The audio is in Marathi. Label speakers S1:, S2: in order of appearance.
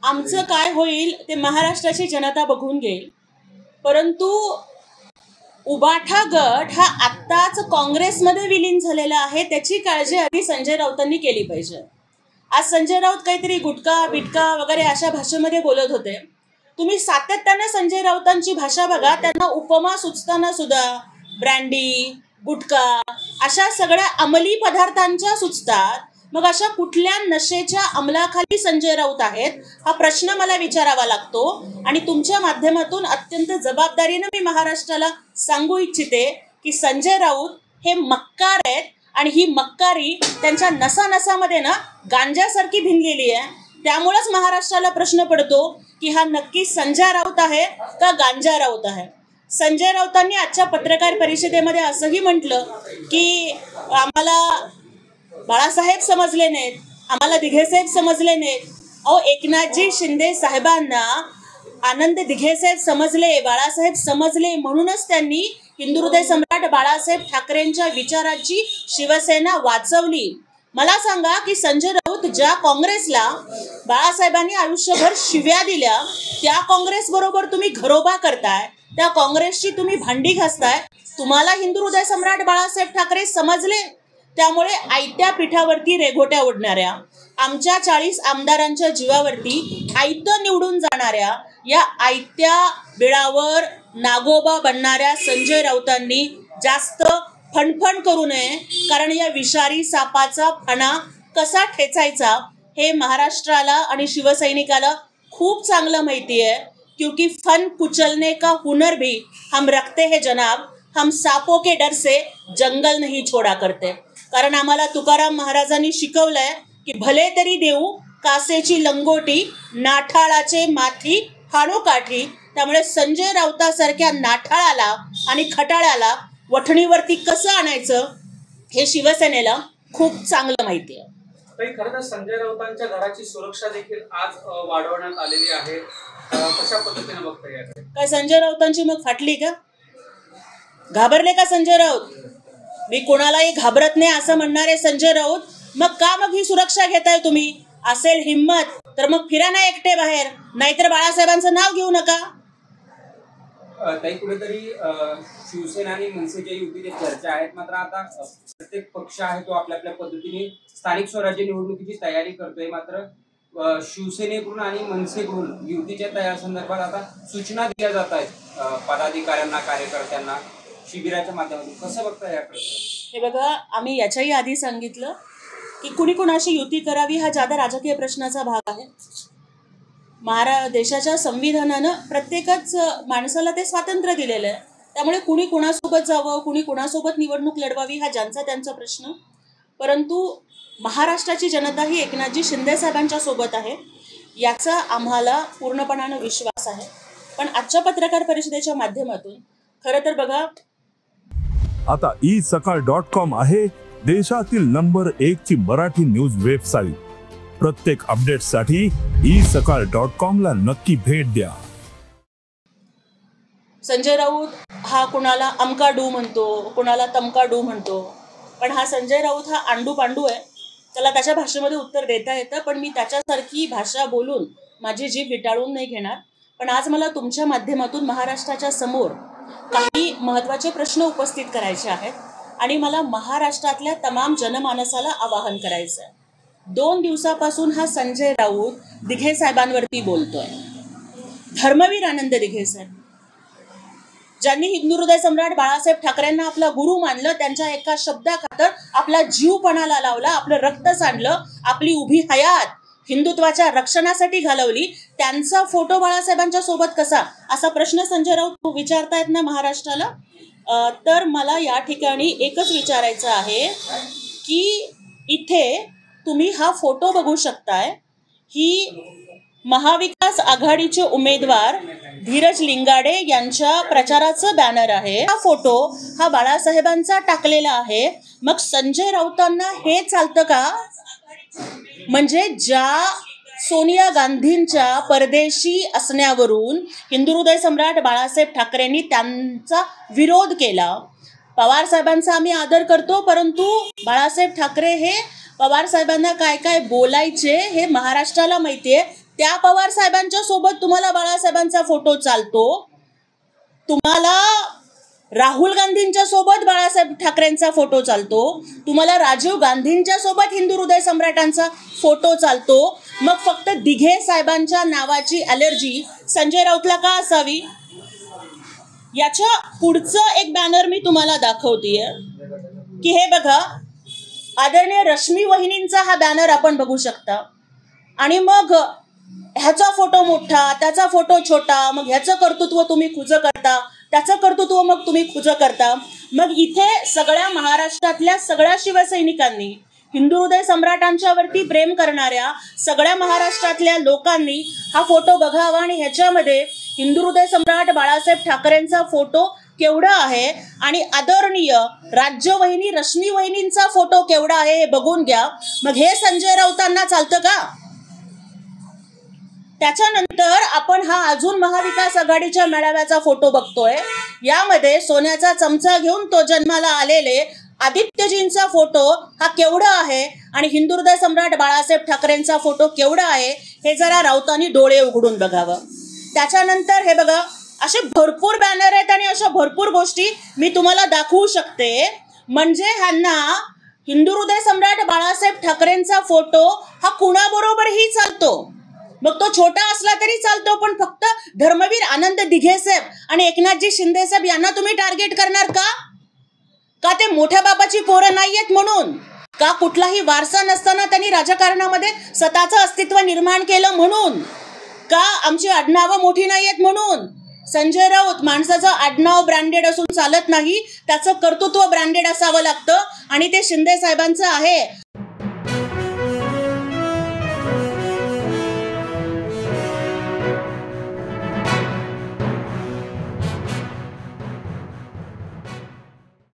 S1: आमचं काय होईल ते महाराष्ट्राची जनता बघून घेईल, परंतु उबाठा गट हा आत्ताच काँग्रेसमध्ये विलीन झालेला आहे, त्याची काळजी आधी संजय राऊतांनी केली पाहिजे. आज संजय राऊत काहीतरी गुटखा बिटका वगैरे अशा भाषेमध्ये बोलत होते. तुम्ही सातत्याने संजय राऊतांची भाषा बघा, त्यांना उपमा सुचताना सुद्धा ब्रँडी गुटखा अशा सगळ्या अंमली पदार्थांच्या सुचतात. मग अशा कुठल्या नशेच्या अंमलाखाली संजय राऊत आहेत हा प्रश्न मला विचारावा लागतो. आणि तुमच्या माध्यमातून अत्यंत जबाबदारीने मी महाराष्ट्राला सांगू इच्छिते की संजय राऊत हे मक्कार आहेत आणि ही मक्कारी त्यांच्या नसानसामध्ये ना गांजासारखी भिनलेली आहे. त्यामुळेच महाराष्ट्राला प्रश्न पडतो की हा नक्की संजय राऊत आहे का गांजा राऊत आहे. संजय राऊतांनी आजच्या पत्रकार परिषदेमध्ये असंही म्हटलं की आम्हाला बाळासाहेब समजले नाहीत, आम्हाला दिघेसाहेब समजले नाहीत. अहो, एकनाथजी शिंदे साहेबांना आनंद दिघेसाहेब समजले, बाळासाहेब समजले, म्हणूनच त्यांनी हिंदुहृदय सम्राट बाळासाहेब ठाकरेंच्या विचाराची शिवसेना वाचवली. मला सांगा की संजय राऊत ज्या काँग्रेसला बाळासाहेबांनी आयुष्यभर शिव्या दिल्या त्या काँग्रेस बरोबर तुम्ही घरोबा करताय, त्या काँग्रेसची तुम्ही भांडी घासताय. तुम्हाला हिंदुहृदय सम्राट बाळासाहेब ठाकरे समजले, त्यामुळे आयत्या पिठावरती रेघोट्या उडणाऱ्या, आमच्या 40 आमदारांच्या जीवावरती आयतं निवडून जाणाऱ्या, या आयत्या बिळावर नागोबा बनणाऱ्या संजय राऊतांनी जास्त फणफण करू नये. कारण या विषारी सापाचा फणा कसा ठेचायचा हे महाराष्ट्राला आणि शिवसैनिकाला खूप चांगलं माहिती आहे. क्योंकि फन कुचलने का हुनर भी हम रखते हैं जनाब, हम सापों के डर से जंगल नहीं छोड़ा करते. कारण आम्हाला तुकाराम महाराजांनी शिकवलंय की भले तरी देऊ कासेची लंगोटी, नाठाळाचे माथी हाणू काठी. त्यामुळे संजय राऊतासारख्या नाठाळाला आणि खटाळ्याला वठणीवरती कसं आणायचं हे शिवसेनेला खूप चांगलं माहिती आहे.
S2: खरं तर संजय राऊतांच्या घराची सुरक्षा देखील आज वाढवण्यात आलेली आहे. कशा पद्धतीने बघता येईल?
S1: काय संजय राऊतांची मग फाटली का? घाबरले का संजय राऊत? मी कोणालाही घाबरत नाही असं म्हणणारे संजय राऊत मग ही सुरक्षा घेताय तुम्ही? असेल हिम्मत तर मग फिरा ना एकटे बाहेर, नाहीतर बाळासाहेबांचं नाव घेऊ नका.
S3: ताई, कुठेतरी शिवसेना आणि मनसेच्या युतीची चर्चा आहेत, मात्र आता प्रत्येक पक्ष आहे तो आपल्या आपल्या पद्धतीने स्थानिक स्वराज्य निवडणुकीची तयारी करतोय. मात्र शिवसेनेकडून आणि मनसेकडून युतीच्या तयारी संदर्भात आता सूचना दिल्या जात आहेत पदाधिकाऱ्यांना, कार्यकर्त्यांना शिबिराच्या माध्यमातून. कसं बघता याकडे?
S1: हे बघा, आम्ही याच्याही आधी सांगितलं की कुणी कुणाशी युती करावी हा ज्यादा राजकीय प्रश्नाचा भाग आहे. देशाच्या संविधानानं प्रत्येकच माणसाला ते स्वातंत्र्य दिलेलं आहे. त्यामुळे कुणी कुणासोबत जावं, कुणी कुणासोबत निवडणूक लढवावी हा ज्यांचा त्यांचा प्रश्न. परंतु महाराष्ट्राची जनता ही एकनाथजी शिंदे साहेबांच्या सोबत आहे याचा आम्हाला पूर्णपणानं विश्वास आहे. पण आजच्या पत्रकार परिषदेच्या माध्यमातून खरं तर बघा,
S4: आता isakal.com आहे देशातील नंबर 1 ची मराठी न्यूज वेबसाईट. प्रत्येक अपडेटसाठी isakal.com ला नक्की भेट द्या.
S1: संजय राऊत हा कुणाला अमका डू म्हणतो, कुणाला तमका डू म्हणतो, पण हा संजय राऊत हा आंडू पांडू आहे. त्याला त्याच्या भाषेमध्ये उत्तर देता येतं, पण मी त्याच्यासारखी भाषा बोलून माझी जीभ विटाळून नाही घेणार. पण आज मला तुमच्या माध्यमातून महाराष्ट्राच्या समोर काही महत्त्वाचे प्रश्न उपस्थित करायचे आहेत आणि मला महाराष्ट्रातल्या तमाम जनमानसाला आवाहन करायचं आहे. 2 दिवसापासून हा संजय राऊत दिघे साहेबांवरती बोलतोय. धर्मवीर आनंद दिघे साहेब ज्यांनी हिंदुहृदय सम्राट बाळासाहेब ठाकरेंना आपला गुरु मानलं, त्यांच्या एका शब्दाखातर आपला जीव पणाला लावला, आपलं रक्त सांडलं, आपली उभी हयात हिंदुत्वाच्या रक्षणासाठी घालवली, त्यांचा फोटो बाळासाहेबांच्या सोबत कसा असा प्रश्न संजय राऊत विचारतायत ना महाराष्ट्राला. तर मला या ठिकाणी एकच विचारायचं आहे की इथे तुम्ही हा फोटो बघू शकताय, ही महाविकास आघाडीचे उमेदवार धीरज लिंगाडे यांच्या प्रचाराचं बॅनर आहे. हा फोटो हा बाळासाहेबांचा टाकलेला आहे. मग संजय राऊतांना हे चालतं का? म्हणजे ज्या सोनिया गांधींच्या परदेशी असण्यावरून हिंदुहृदय सम्राट बाळासाहेब ठाकरेंनी त्यांचा विरोध केला. पवार साहेबांचा आम्ही आदर करतो, परंतु बाळासाहेब ठाकरे हे पवार साहेबांना काय काय बोलायचे हे महाराष्ट्राला माहिती आहे. त्या पवार साहेबांच्या सोबत तुम्हाला बाळासाहेबांचा फोटो चालतो, तुम्हाला राहुल गांधींच्या सोबत बाळासाहेब ठाकरेंचा फोटो चालतो, तुम्हाला राजीव गांधींच्या सोबत हिंदू हृदय सम्राटांचा फोटो चालतो, मग फक्त दिघे साहेबांच्या नावाची ॲलर्जी संजय राऊतला का असावी? याच्या पुढचं एक बॅनर मी तुम्हाला दाखवतेय की हे बघा, आदरणीय रश्मी वहिनींचा हा बॅनर आपण बघू शकता. आणि मग ह्याचा फोटो मोठा, त्याचा फोटो छोटा, मग ह्याचं कर्तृत्व तुम्ही खुजं करता, त्याचं कर्तृत्व मग तुम्ही खुजं करता. मग इथे सगळ्या महाराष्ट्रातल्या सगळ्या शिवसैनिकांनी, हिंदू हृदय सम्राटांच्या वरती प्रेम करणाऱ्या सगळ्या महाराष्ट्रातल्या लोकांनी हा फोटो बघावा आणि ह्याच्यामध्ये हिंदू हृदय सम्राट बाळासाहेब ठाकरेंचा फोटो केवढा आहे आणि आदरणीय राज्यवहिनी रश्मी वहिनींचा फोटो केवढा आहे हे बघून घ्या. मग हे संजय राऊतांना चालतं का? त्याच्यानंतर आपण हा अजून महाविकास आघाडीच्या मेळाव्याचा फोटो बघतोय. यामध्ये सोन्याचा चमचा घेऊन तो जन्माला आलेले आदित्यजींचा फोटो हा केवढा आहे आणि हिंदू हृदय सम्राट बाळासाहेब ठाकरेंचा फोटो केवढा आहे हे जरा राऊतांनी डोळे उघडून बघावं. त्याच्यानंतर हे बघा, असे भरपूर बॅनर आहेत आणि अशा भरपूर गोष्टी मी तुम्हाला दाखवू शकते. म्हणजे ह्यांना हिंदू हृदय सम्राट बाळासाहेब ठाकरेंचा फोटो हा कुणाबरोबरही चालतो, मग तो छोटा असला तरी चालतो, पण फक्त धर्मवीर आनंद दिघे साहेब आणि एकनाथजी शिंदे साहेब यांना तुम्ही टार्गेट करणार का? का ते मोठ्या बाबाची पोरं नाहीयेत म्हणून? का कुठलाही वारसा नसताना त्यांनी राजकारणामध्ये स्वतःचं अस्तित्व निर्माण केलं म्हणून? का आमची आडनावं मोठी नाहीयेत म्हणून? संजय राऊत, माणसाचं आडनाव ब्रँडेड असून चालत नाही, त्याचं कर्तृत्व ब्रँडेड असावं लागतं आणि ते शिंदे साहेबांचं आहे.